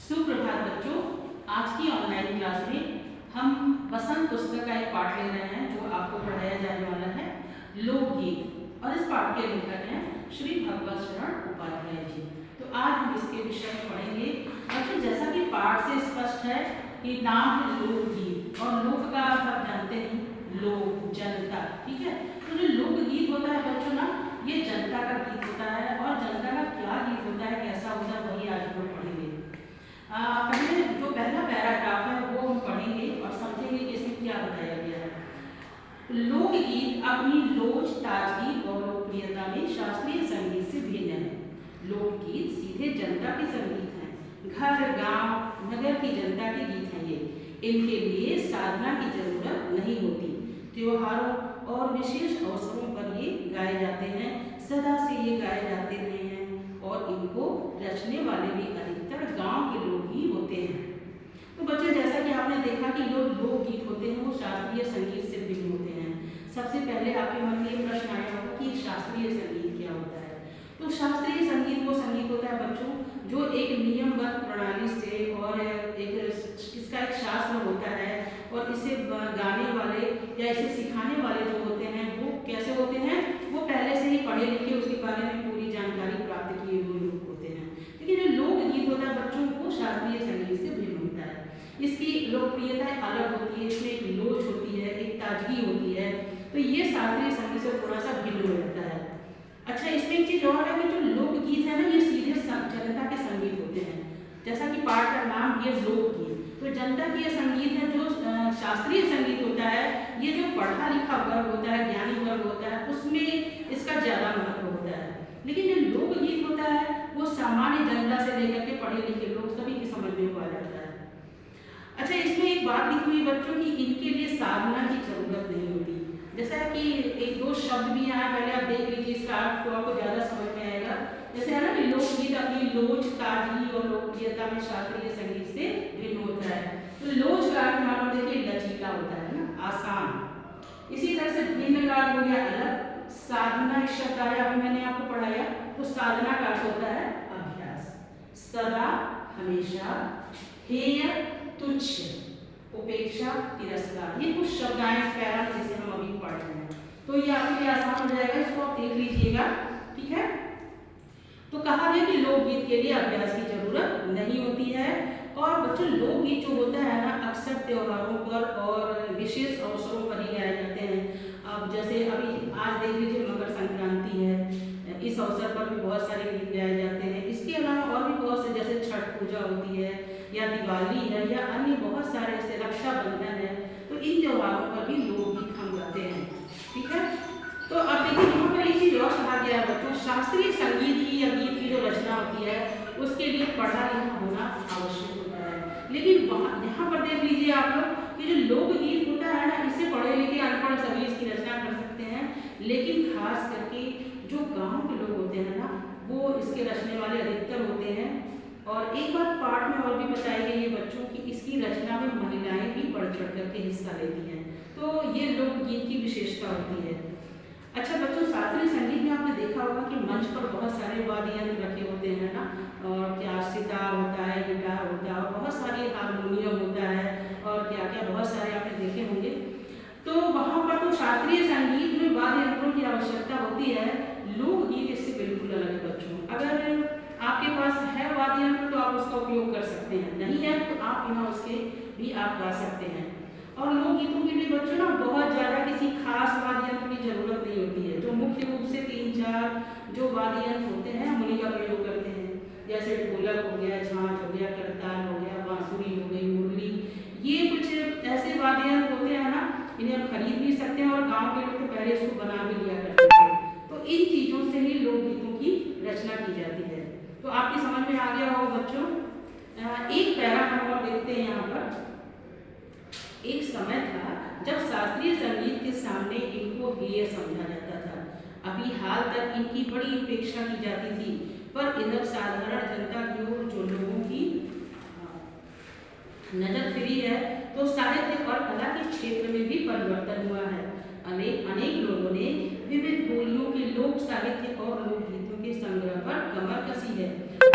सुप्रभात बच्चों। आज की ऑनलाइन क्लास में हम बसंत पुस्तक का एक पाठ ले रहे हैं जो आपको पढ़ाया जाने वाला है लोकगीत, और इस पाठ के लेखक हैं श्री भगवत शरण उपाध्याय जी। तो आज हम इसके विषय में पढ़ेंगे। बच्चों, जैसा कि पाठ से स्पष्ट है कि नाम है लोकगीत, और लोक का आप जानते हैं लोक, जनता, ठीक है। तो जो लोकगीत होता है बच्चों ना, ये जनता का गीत होता है, और जनता का क्या गीत होता है, कैसा होता है, वही आज हम पढ़ेंगे। पहले जो पहला पैराग्राफ है वो हम पढ़ेंगे और समझेंगे कि इसमें क्या बताया गया है। लोकगीत अपनी लोच, ताजगी और लोकप्रियता में शास्त्रीय संगीत से भिन्न है। लोकगीत सीधे जनता के संगीत हैं, घर, गांव, नगर की जनता के गीत हैं ये। इनके लिए साधना की जरूरत नहीं होती। त्योहारों और विशेष अवसरों पर ये गाए जाते हैं, सदा से ये गाए जाते रहे हैं, और इनको रचने वाले भी अधिकतर गांव के लोग ही होते हैं। तो बच्चों, जैसा कि आपने देखा कि जो लोकगीत होते हैं वो शास्त्रीय संगीत से भिन्न होते हैं। सबसे पहले आपके मन में ये प्रश्न आया होगा कि शास्त्रीय संगीत क्या होता है। तो शास्त्रीय संगीत वो संगीत होता है बच्चों जो एक नियमबद्ध प्रणाली से, और इसका एक शास्त्र होता है, और इसे गाने वाले या इसे सिखाने वाले जो होते हैं वो कैसे होते हैं, वो पहले से ही पढ़े लिखे उसके बारे में पूरी जानकारी प्राप्त किए हुए लोग होते हैं। लेकिन जो लोकगीत होता है बच्चों वो शास्त्रीय संगीत से भिन्न होता है। इसकी लोकप्रियता अलग होती है, इसमें एक लोच होती है, एक ताजगी होती है। तो ये शास्त्रीय संगीत से थोड़ा सा भिन्न हो जाता है। अच्छा, इसमें एक चीज और है कि जो लोकगीत है ना, ये सीधे जनता के संगीत होते हैं। जैसा कि पाठ का नाम ये लोकगीत, तो जनता की ये संगीत है। जो शास्त्रीय संगीत होता है, ये जो पढ़ा लिखा वर्ग होता है, ज्ञानी वर्ग होता है, उसमें इसका ज्यादा महत्व होता है। लेकिन जो लोकगीत होता है वो सामान्य जनता से लेकर के पढ़े लिखे लोग सभी की समझ में आ जाता है। अच्छा, इसमें एक बात लिखी हुई बच्चों की इनके लिए साधना की जरूरत नहीं होती। जैसा कि एक दो शब्द भी यहाँ पहले आप देख लीजिए, इसका अर्थ तो आपको ज्यादा समझ में आएगा। जैसे है ना कि लोकगीत अपनी लोच, ताजगी और लोकप्रियता में शास्त्रीय संगीत से भिन्न होता है। तो लोच का अर्थ यहाँ पर देखिए लचीला होता है ना, आसान। इसी तरह से भिन्न का अर्थ हो गया अलग। साधना एक शब्द आया, अभी मैंने आपको पढ़ाया, तो साधना का अर्थ होता है अभ्यास। सदा, हमेशा, हेय, तुच्छ, उपेक्षा, तिरस्कार, ये कुछ शब्द आए इस पैरा में जिसे हम अभी पढ़ रहे हैं। तो ये आपके लिए आसान हो जाएगा, इसको आप देख लीजिएगा, ठीक है। तो कहा गया कि लोकगीत के लिए अभ्यास की जरूरत नहीं होती है। और बच्चों, लोकगीत जो होता है ना, अक्सर त्योहारों पर और विशेष अवसरों पर ही गाए जाते हैं। अब जैसे अभी आज देख लीजिए मकर संक्रांति है, इस अवसर पर भी बहुत सारे गीत गाए जाते हैं। इसके अलावा और भी बहुत से, जैसे छठ पूजा होती है, या दिवाली है, या अन्य बहुत सारे जैसे रक्षाबंधन है, तो इन त्योहारों पर भी लोकगीत हम गाते हैं, ठीक है। तो अब देखिए यहाँ पर एक चीज और कहा गया है बच्चों, शास्त्रीय संगीत की या गीत की जो रचना होती है उसके लिए पढ़ा लिखा होना आवश्यक होता है। लेकिन यहाँ पर देख लीजिए आप लोग कि जो लोकगीत होता है ना, इसे पढ़े लिखे अनपढ़ सभी इसकी रचना कर सकते हैं। लेकिन खास करके जो गांव के लोग होते हैं ना, वो इसके रचने वाले अधिकतर होते हैं। और एक बात पाठ में और भी बताई गई है बच्चों की इसकी रचना में महिलाएं भी बढ़ चढ़ करके हिस्सा लेती हैं। तो ये लोकगीत की विशेषता होती है। अच्छा बच्चों, शास्त्रीय संगीत में आपने देखा होगा कि मंच पर बहुत सारे वाद्य यंत्र रखे होते हैं ना, और क्या सितार होता है, गिटार होता है, और बहुत सारे हारमोनियम होता है, और क्या क्या बहुत सारे आपने देखे होंगे। तो वहाँ पर तो शास्त्रीय संगीत में वाद्य यंत्रों की आवश्यकता होती है। लोकगीत इससे बिल्कुल अलग है बच्चों। अगर आपके पास है वाद्य यंत्र तो आप उसका उपयोग कर सकते हैं, नहीं है तो आप बिना उसके भी आप गा सकते हैं। और लोकगीतों के लिए बच्चों ना बहुत ज़्यादा किसी खास वाद्य यंत्र की जरूरत नहीं होती है। जो मुख्य रूप से 3-4 जो वाद्य यंत्र होते हैं हम उन्हीं का प्रयोग करते हैं। जैसे ढोलक हो गया, झांझ हो गया, करताल हो गया, बांसुरी हो गई, मुरली, ये कुछ ऐसे वाद्य यंत्र होते हैं ना, इन्हें हम खरीद भी सकते हैं, और गाँव के लोग तो पहले इसको बना भी लिया करते थे। तो इन चीज़ों से ही लोकगीतों की रचना की जाती है। तो आपकी समझ में आ गया होगा बच्चों। एक पैरा हम और देखते हैं यहाँ पर। एक समय था जब शास्त्रीय संगीत के सामने इनको हेय समझा जाता था। अभी हाल तक इनकी बड़ी उपेक्षा की जाती थी, पर इधर साधारण जनता की ओर जो लोगों की नजर फिरी है, तो साहित्य और कला के क्षेत्र में भी परिवर्तन हुआ है। अनेक लोगों ने विविध बोलियों के लोक साहित्य और लोकगीतों के संग्रह पर कमर कसी है,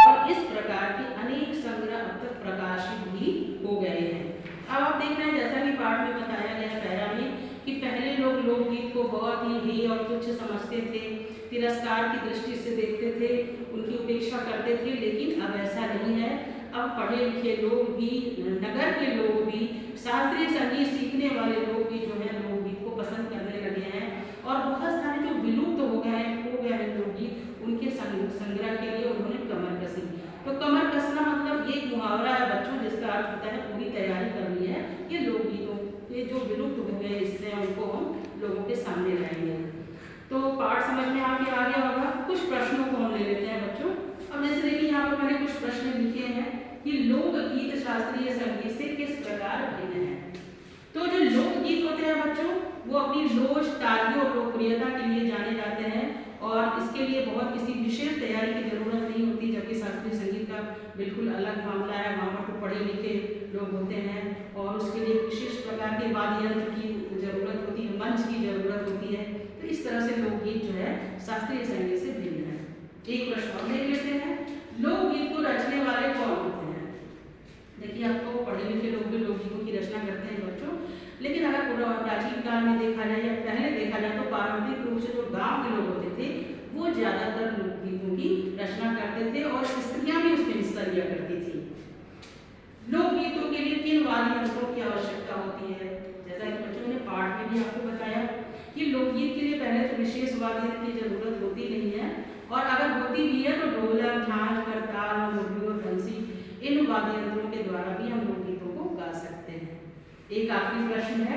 और इस प्रकार के अनेक संग्रह अब तक प्रकाशित भी हो गए हैं। अब आप देख रहे हैं जैसा कि पाठ में बताया गया पैरा में कि पहले लोग लोकगीत को बहुत ही हेय और तुच्छ समझते थे, तिरस्कार की दृष्टि से देखते थे, उनकी उपेक्षा करते थे, लेकिन अब ऐसा नहीं है। अब पढ़े लिखे लोग भी, नगर के लोग भी, शास्त्रीय संगीत सीखने वाले लोग भी जो है लोकगीत को पसंद करने लगे हैं और बहुत सारे जो विलुप्त हो गए हैं लोकगीत, उनके संग्रह के लिए उन्होंने कमर कसी। तो कमर कसना मतलब ये मुहावरा है बच्चों, जिसका अर्थ होता है पूरी तैयारी करनी है। ये लोकगीतों के जो विलुप्त हो गए हिस्से हैं उनको हम लोगों के सामने लाएंगे। तो पाठ समझ में आ गया होगा। कुछ प्रश्नों को हम ले लेते हैं बच्चों। अब जैसे देखिए यहाँ पर मैंने कुछ प्रश्न लिखे हैं कि लोकगीत शास्त्रीय संगीत से किस प्रकार भिन्न है। तो जो लोकगीत होते हैं बच्चों, वो अपनी लोच, ताजगी और लोकप्रियता के लिए जाने जाते हैं और इसके लिए बहुत किसी विशेष तैयारी की जरूरत नहीं होती, जबकि शास्त्रीय संगीत का बिल्कुल अलग मामला है। वहाँ पर तो पढ़े लिखे लोग होते हैं और उसके लिए विशेष प्रकार के वाद्य यंत्र की जरूरत होती है, मंच की जरूरत होती है। तो इस तरह से लोकगीत जो है शास्त्रीय संगीत से भिन्न है। एक प्रश्न और देख लेते हैं, लोकगीत को रचने वाले कौन होते हैं। देखिए अब तो पढ़े लिखे लोग भी लोकगीतों की रचना करते हैं बच्चों, लेकिन अगर प्राचीन काल में देखा जाए या पहले देखा जाए तो पारंपरिक रूप से जो गांव के लोग होते थे वो ज्यादातर लोकगीतों की रचना करते थे और स्त्रियां भी उसमें हिस्सा लिया करती थी। लोकगीतों के लिए किन वाद्य यंत्रों की आवश्यकता होती है। जैसा कि बच्चों ने पाठ में भी आपको बताया कि लोकगीत के लिए पहले तो विशेष वाद्य यंत्र की जरूरत होती नहीं है और अगर होती भी है तो ढोलक, झांझ, करताल, मुरली और बंसी, इन वाद्य यंत्रों के द्वारा भी हम लोकगीतों को गा सकते हैं। एक आखिरी प्रश्न है।